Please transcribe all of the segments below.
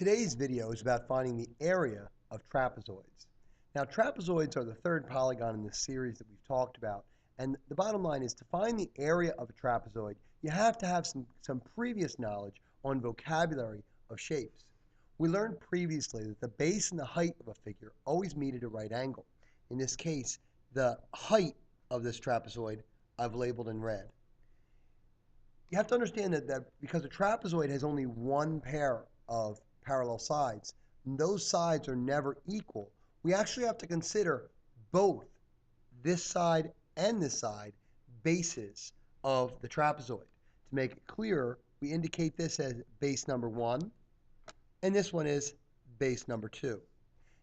Today's video is about finding the area of trapezoids. Now, trapezoids are the third polygon in this series that we've talked about, and the bottom line is to find the area of a trapezoid, you have to have some previous knowledge on vocabulary of shapes. We learned previously that the base and the height of a figure always meet at a right angle. In this case, the height of this trapezoid I've labeled in red. You have to understand that because a trapezoid has only one pair of parallel sides, and those sides are never equal, we actually have to consider both this side and this side bases of the trapezoid. To make it clearer, we indicate this as base number 1, and this one is base number 2.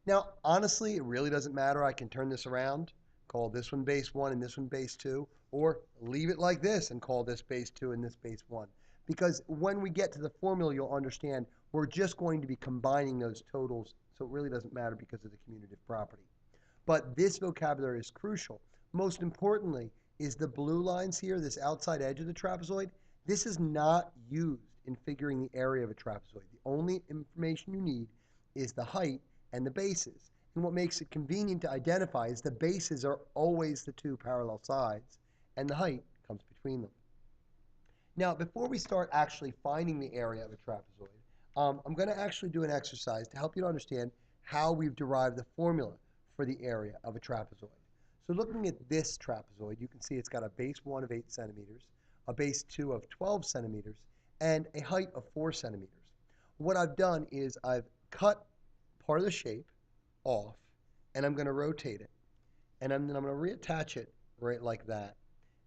Now, honestly, it really doesn't matter. I can turn this around, call this one base 1 and this one base 2, or leave it like this and call this base 2 and this base 1. Because when we get to the formula, you'll understand we're just going to be combining those totals, so it really doesn't matter because of the commutative property. But this vocabulary is crucial. Most importantly is the blue lines here, this outside edge of the trapezoid. This is not used in figuring the area of a trapezoid. The only information you need is the height and the bases. And what makes it convenient to identify is the bases are always the two parallel sides, and the height comes between them. Now, before we start actually finding the area of a trapezoid, I'm going to actually do an exercise to help you to understand how we've derived the formula for the area of a trapezoid. So looking at this trapezoid, you can see it's got a base 1 of 8 centimeters, a base 2 of 12 centimeters, and a height of 4 centimeters. What I've done is I've cut part of the shape off, and I'm going to rotate it. And then I'm going to reattach it right like that.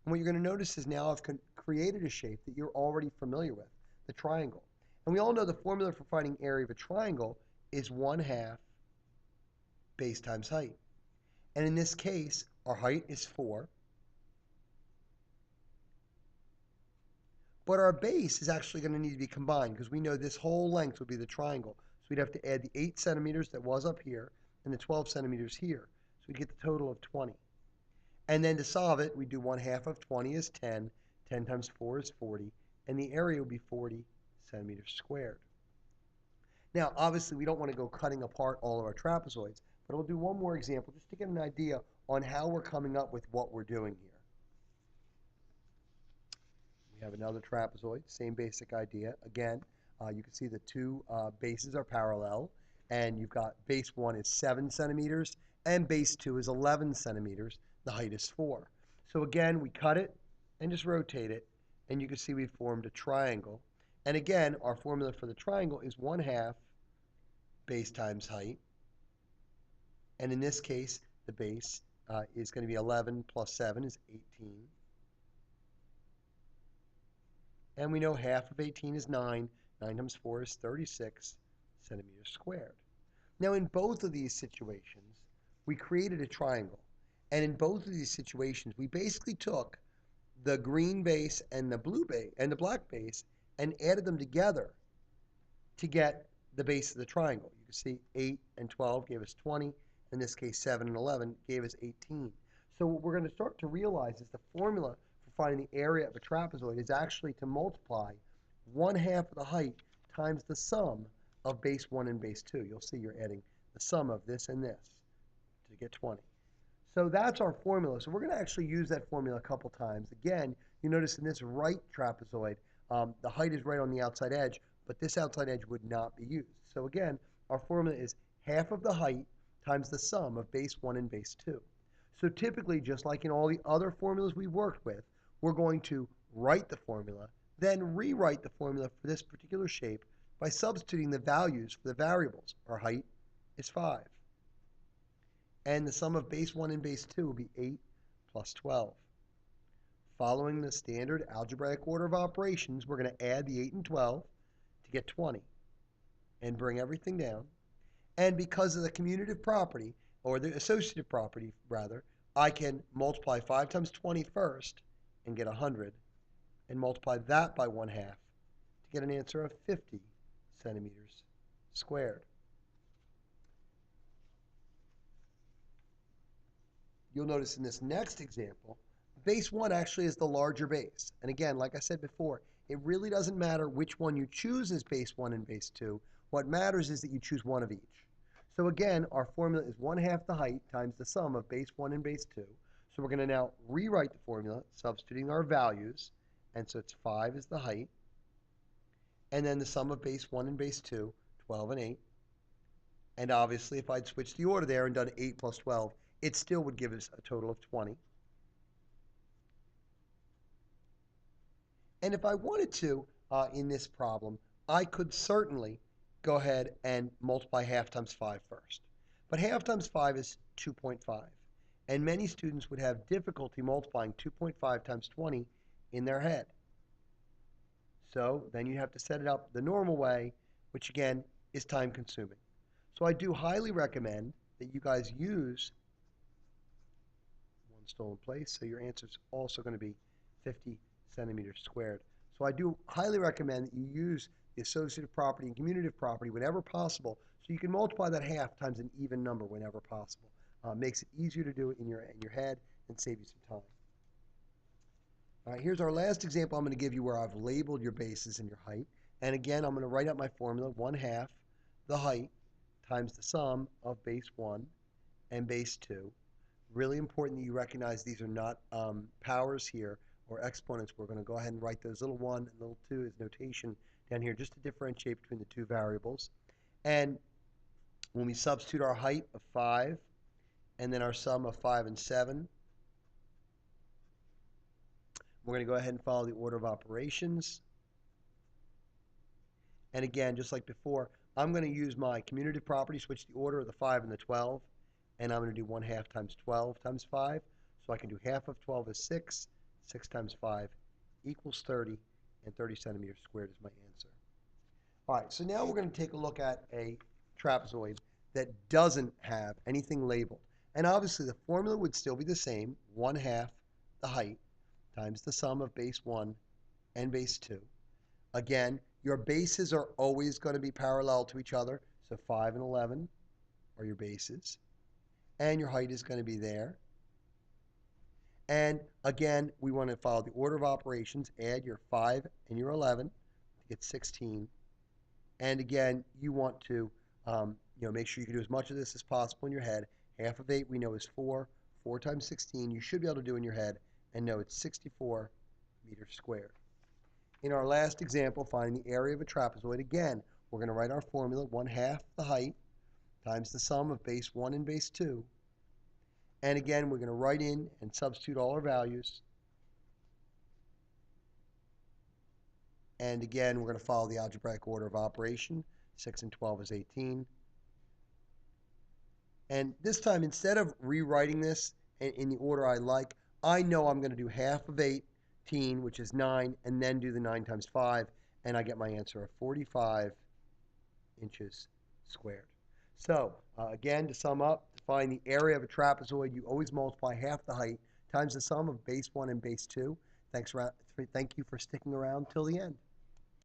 And what you're going to notice is now I've created a shape that you're already familiar with, the triangle. And we all know the formula for finding area of a triangle is 1/2 base times height. And in this case, our height is 4. But our base is actually going to need to be combined because we know this whole length would be the triangle. So we'd have to add the 8 centimeters that was up here and the 12 centimeters here. So we get the total of 20. And then to solve it, we do 1/2 of 20 is 10. 10 times 4 is 40. And the area will be 40 centimeters squared. Now, obviously, we don't want to go cutting apart all of our trapezoids, but we'll do one more example just to get an idea on how we're coming up with what we're doing here. We have another trapezoid, same basic idea. Again, you can see the two bases are parallel, and you've got base 1 is 7 centimeters, and base 2 is 11 centimeters. The height is 4. So again, we cut it and just rotate it, and you can see we've formed a triangle. And again, our formula for the triangle is 1/2 base times height. And in this case, the base is going to be 11 plus 7 is 18. And we know 1/2 of 18 is 9. 9 times 4 is 36 centimeters squared. Now, in both of these situations, we created a triangle. And in both of these situations, we basically took the green base and the blue base and the black base and added them together to get the base of the triangle. You can see 8 and 12 gave us 20. In this case, 7 and 11 gave us 18. So what we're going to start to realize is the formula for finding the area of a trapezoid is actually to multiply 1/2 of the height times the sum of base 1 and base 2. You'll see you're adding the sum of this and this to get 20. So that's our formula. So we're going to actually use that formula a couple times. Again, you notice in this right trapezoid, the height is right on the outside edge, but this outside edge would not be used. So again, our formula is 1/2 of the height times the sum of base 1 and base 2. So typically, just like in all the other formulas we've worked with, we're going to write the formula, then rewrite the formula for this particular shape by substituting the values for the variables. Our height is 5. And the sum of base 1 and base 2 will be 8 plus 12. Following the standard algebraic order of operations, we're going to add the 8 and 12 to get 20 and bring everything down. And because of the commutative property, or the associative property, rather, I can multiply 5 times 20 first and get 100, and multiply that by 1/2 to get an answer of 50 centimeters squared. You'll notice in this next example, base 1 actually is the larger base. And again, like I said before, It really doesn't matter which one you choose as base 1 and base 2. What matters is that you choose one of each. So again, our formula is 1/2 the height times the sum of base 1 and base 2. So we're going to now rewrite the formula, substituting our values. And so it's 5 is the height. And then the sum of base 1 and base 2, 12 and 8. And obviously, if I'd switched the order there and done 8 plus 12, it still would give us a total of 20. And if I wanted to, in this problem, I could certainly go ahead and multiply half times 5 first. But half times 5 is 2.5. And many students would have difficulty multiplying 2.5 times 20 in their head. So then you have to set it up the normal way, which again is time consuming. So I do highly recommend that you guys use one stolen place. So your answer is also going to be 50 centimeters squared. So I do highly recommend that you use the associative property and commutative property whenever possible, so you can multiply that half times an even number whenever possible. Makes it easier to do it in your head and save you some time. All right, here's our last example I'm going to give you where I've labeled your bases and your height. And again, I'm going to write out my formula, 1/2 the height times the sum of base 1 and base 2. Really important that you recognize these are not powers here or exponents. We're going to go ahead and write those little 1 and little 2 as notation down here just to differentiate between the two variables. And when we substitute our height of 5 and then our sum of 5 and 7, we're going to go ahead and follow the order of operations. And again, just like before, I'm going to use my commutative property, switch the order of the 5 and the 12, and I'm going to do 1/2 times 12 times 5. So I can do half of 12 is 6. 6 times 5 equals 30, and 30 centimeters squared is my answer. All right, so now we're going to take a look at a trapezoid that doesn't have anything labeled. And obviously the formula would still be the same, 1/2 the height times the sum of base 1 and base 2. Again, your bases are always going to be parallel to each other, so 5 and 11 are your bases. And your height is going to be there. And again, we want to follow the order of operations, add your 5 and your 11 to get 16. And again, you want to make sure you can do as much of this as possible in your head. Half of 8 we know is 4. 4 times 16 you should be able to do in your head and know it's 64 meters squared. In our last example, finding the area of a trapezoid, again, we're going to write our formula, 1/2 the height times the sum of base 1 and base 2. And again, we're going to write in and substitute all our values. And again, we're going to follow the algebraic order of operation. 6 and 12 is 18. And this time, instead of rewriting this in the order I like, I know I'm going to do half of 18, which is 9, and then do the 9 times 5, and I get my answer of 45 inches squared. So, again, to sum up, to find the area of a trapezoid, you always multiply half the height times the sum of base 1 and base 2. Thank you for sticking around till the end.